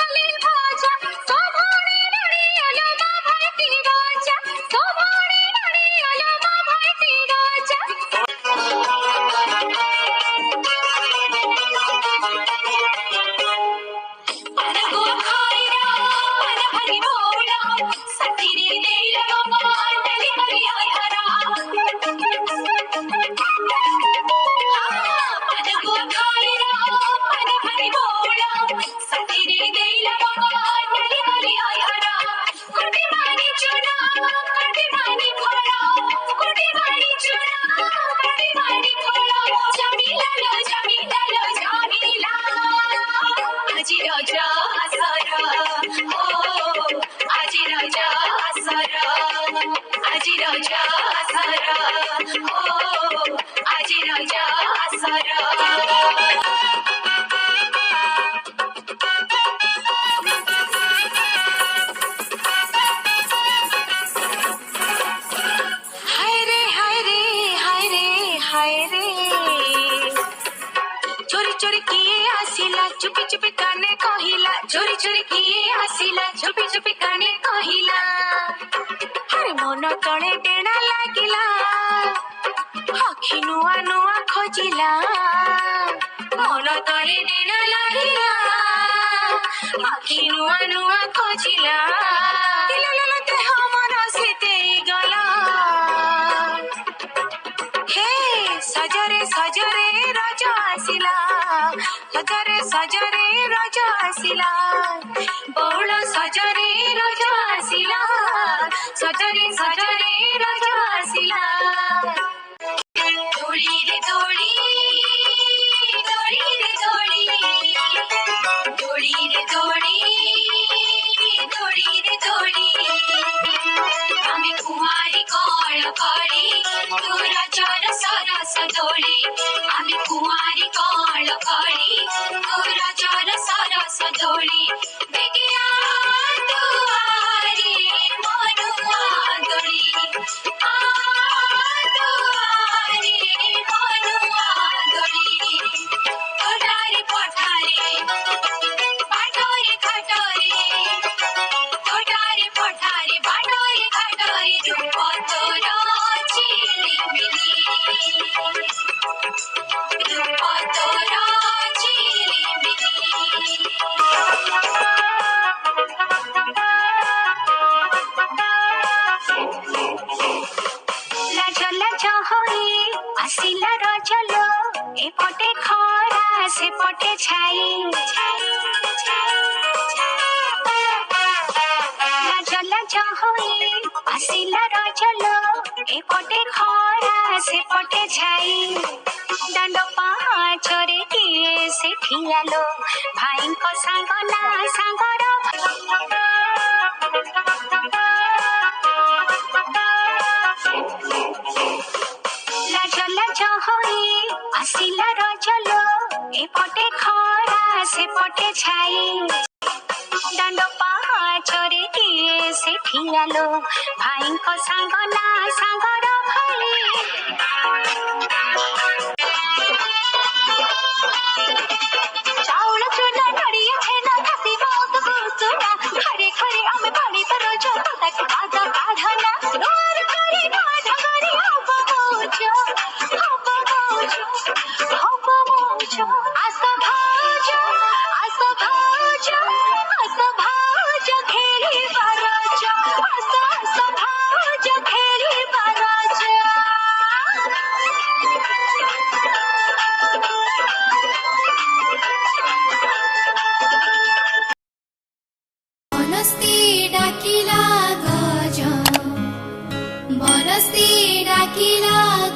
कली भाजा सोभणी नडी अलमा भाती राजा सोभणी नडी अलमा भाती राजा अनगो खाईरा मन भरी बोला सतीने देला बाबा अंडली भरी आधारा अनगो खाईरा मन भरी बोला सतीने देला बाबा अंडली भरी आधारा कुटी मानी चुना कुटी मानी खोला कुटी मानी चुना कुटी मानी खोला जमीला लो जमीला लो जमीला आजी राजा असरा ओ आजी राजा असरा आजी राजा असरा ओ आजी राजा असरा हाय रे हाय रे हाय रे हाय रे चोरी चोरी किए आसिला चुपी चुपी काने कहिला चोरी चोरी किए आसिला चुपी चुपी काने कहिला अरे मन तणे टेणा लागिला आखि नुआ नुआ खोजिला मन तणे टेणा लागिला आखि नुआ नुआ खोजिला देह मन सीते गला हे सजरे सजरे राजा आसिला सजरे सजरे राजा आसिला बहुल सजरे राजा आसिला सजरे सजरे राजा आसिला दोड़ी रे दोड़ी दोड़ी रे दोड़ी दोड़ी रे दोड़ी दोड़ी रे दोड़ी आमी कुमारी कळ कळी तोरा चर सरस दोड़ी आमी कुमारी कळ कळी तोरा चर सरस दोड़ी बेगिया दुआरे मनुआ दोड़ी आ दुआरे मनुआ दोड़ी कोठारे कोठारे बाटोरे घाटोरे कोठारे कोठारे बाटोरे घाटोरे दुपतोरा चिलिमिली दुपतोरा चिलिमिली लाज लाज होई आसिला रजल एपटे खरा सेपटे छाई लाज लाज होई आसिला रजल एपटे खरा सेपटे छाई दांड पाचरे किए से ठियालो भाईको सांग ना सांगर लाज लाज होई आसिला रजल एपटे खरा सेपटे छाई दांड पाचरे किए से ठियालो भाईको सांग ना सांगर भाई चाउल चुना नड़िया छेना खासी बहुत गुसुना खरे खरे आमे पानी पर जो तक आधा आधा ना रोर करे गाढ़ा करे अब मुझो